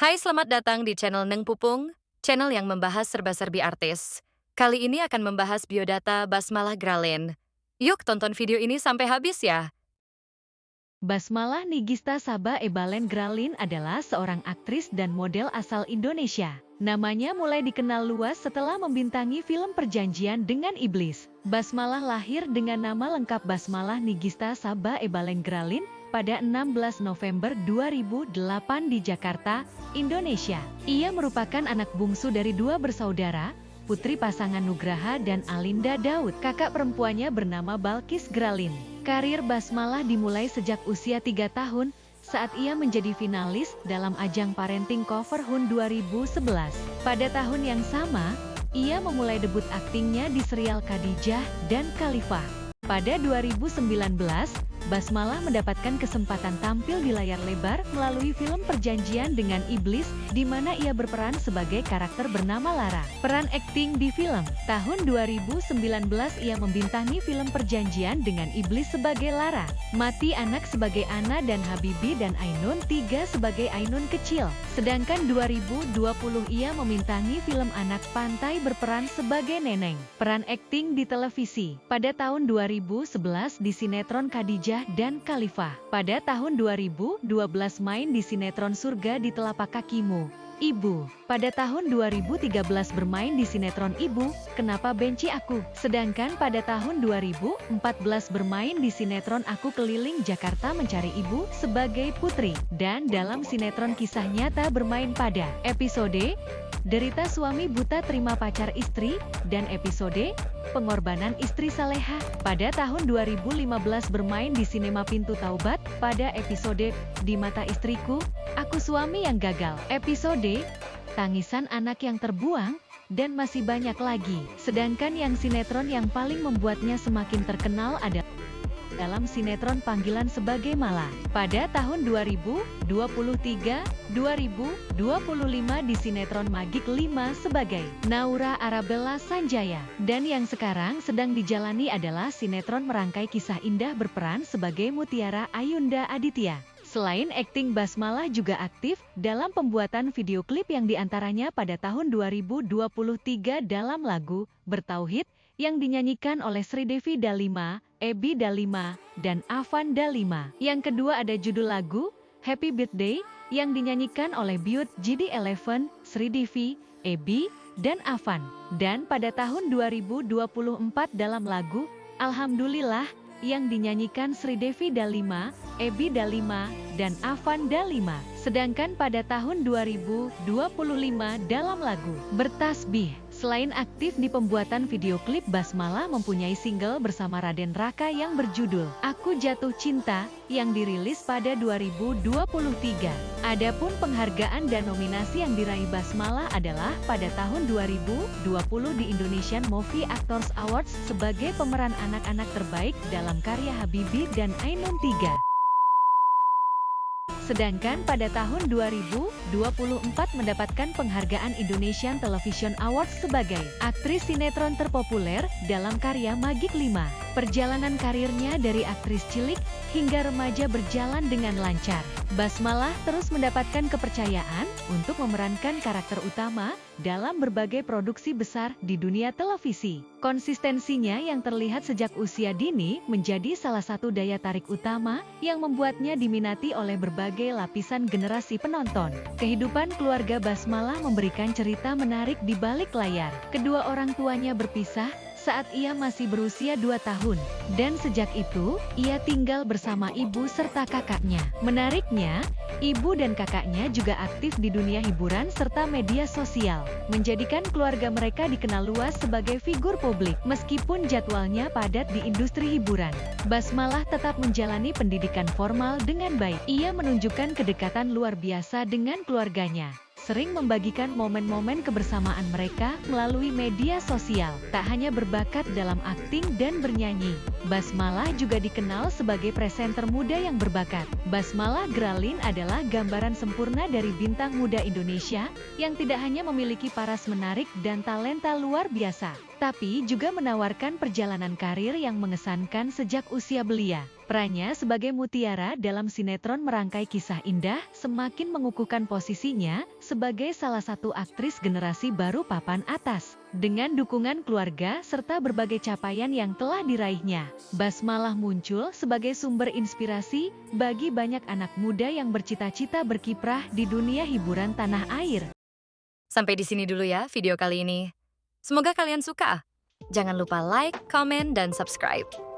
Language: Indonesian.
Hai, selamat datang di channel Neng Pupung, channel yang membahas serba-serbi artis. Kali ini akan membahas biodata Basmalah Gralin. Yuk tonton video ini sampai habis ya. Basmalah Nigista Saba Ebalen Gralin adalah seorang aktris dan model asal Indonesia. Namanya mulai dikenal luas setelah membintangi film Perjanjian dengan Iblis. Basmalah lahir dengan nama lengkap Basmalah Nigista Saba Ebalen Gralin pada 16 November 2008 di Jakarta, Indonesia. Ia merupakan anak bungsu dari dua bersaudara, putri pasangan Nugraha dan Alinda Daud. Kakak perempuannya bernama Balkis Gralin. Karir Basmalah dimulai sejak usia 3 tahun saat ia menjadi finalis dalam ajang parenting cover HUN 2011. Pada tahun yang sama, ia memulai debut aktingnya di serial Khadijah dan Khalifah. Pada 2019, Basmalah mendapatkan kesempatan tampil di layar lebar melalui film Perjanjian dengan Iblis, di mana ia berperan sebagai karakter bernama Lara. Peran akting di film, tahun 2019 ia membintangi film Perjanjian dengan Iblis sebagai Lara, Mati Anak sebagai Ana dan Habibi dan Ainun 3 sebagai Ainun kecil. Sedangkan 2020 ia membintangi film Anak Pantai berperan sebagai Neneng. Peran akting di televisi, pada tahun 2011 di sinetron Khadijah dan Khalifah. Pada tahun 2012 main di sinetron Surga di Telapak Kakimu, Ibu. Pada tahun 2013 bermain di sinetron Ibu, Kenapa Benci Aku. Sedangkan pada tahun 2014 bermain di sinetron Aku Keliling Jakarta Mencari Ibu sebagai Putri. Dan dalam sinetron Kisah Nyata bermain pada episode Derita Suami Buta Terima Pacar Istri dan episode Pengorbanan Istri Saleha. Pada tahun 2015 bermain di sinema Pintu Taubat pada episode Di Mata Istriku, Aku Suami Yang Gagal, episode Tangisan Anak Yang Terbuang, dan masih banyak lagi. Sedangkan yang sinetron yang paling membuatnya semakin terkenal adalah dalam sinetron Panggilan Sebagai Mala. Pada tahun 2023-2025 di sinetron Magik 5 sebagai Naura Arabella Sanjaya. Dan yang sekarang sedang dijalani adalah sinetron merangkai kisah indah berperan sebagai Mutiara Ayunda Aditya. Selain akting, Basmalah juga aktif dalam pembuatan video klip yang diantaranya pada tahun 2023 dalam lagu Bertauhid yang dinyanyikan oleh Sri Devi Dalima, Ebi Dalima, dan Avan Dalima. Yang kedua ada judul lagu Happy Birthday yang dinyanyikan oleh Biut GD11, Sri Devi, Ebi, dan Avan. Dan pada tahun 2024 dalam lagu Alhamdulillah yang dinyanyikan Sri Devi Dalima, Ebi Dalima, dan Avan Dalima. Sedangkan pada tahun 2025 dalam lagu Bertasbih. Selain aktif di pembuatan video klip, Basmalah mempunyai single bersama Raden Raka yang berjudul Aku Jatuh Cinta yang dirilis pada 2023. Adapun penghargaan dan nominasi yang diraih Basmalah adalah pada tahun 2020 di Indonesian Movie Actors Awards sebagai pemeran anak-anak terbaik dalam karya Habibi dan Ainun 3. Sedangkan pada tahun 2024 mendapatkan penghargaan Indonesian Television Awards sebagai aktris sinetron terpopuler dalam karya Magik 5. Perjalanan karirnya dari aktris cilik hingga remaja berjalan dengan lancar. Basmalah terus mendapatkan kepercayaan untuk memerankan karakter utama dalam berbagai produksi besar di dunia televisi. Konsistensinya yang terlihat sejak usia dini menjadi salah satu daya tarik utama yang membuatnya diminati oleh berbagai lapisan generasi penonton. Kehidupan keluarga Basmalah memberikan cerita menarik di balik layar. Kedua orang tuanya berpisah saat ia masih berusia 2 tahun, dan sejak itu, ia tinggal bersama ibu serta kakaknya. Menariknya, ibu dan kakaknya juga aktif di dunia hiburan serta media sosial, menjadikan keluarga mereka dikenal luas sebagai figur publik. Meskipun jadwalnya padat di industri hiburan, Basmalah tetap menjalani pendidikan formal dengan baik. Ia menunjukkan kedekatan luar biasa dengan keluarganya, sering membagikan momen-momen kebersamaan mereka melalui media sosial. Tak hanya berbakat dalam akting dan bernyanyi, Basmalah juga dikenal sebagai presenter muda yang berbakat. Basmalah Gralin adalah gambaran sempurna dari bintang muda Indonesia yang tidak hanya memiliki paras menarik dan talenta luar biasa, tapi juga menawarkan perjalanan karir yang mengesankan sejak usia belia. Perannya sebagai Mutiara dalam sinetron Merangkai Kisah Indah semakin mengukuhkan posisinya sebagai salah satu aktris generasi baru papan atas. Dengan dukungan keluarga serta berbagai capaian yang telah diraihnya, Basmalah muncul sebagai sumber inspirasi bagi banyak anak muda yang bercita-cita berkiprah di dunia hiburan tanah air. Sampai di sini dulu ya video kali ini. Semoga kalian suka. Jangan lupa like, komen, dan subscribe.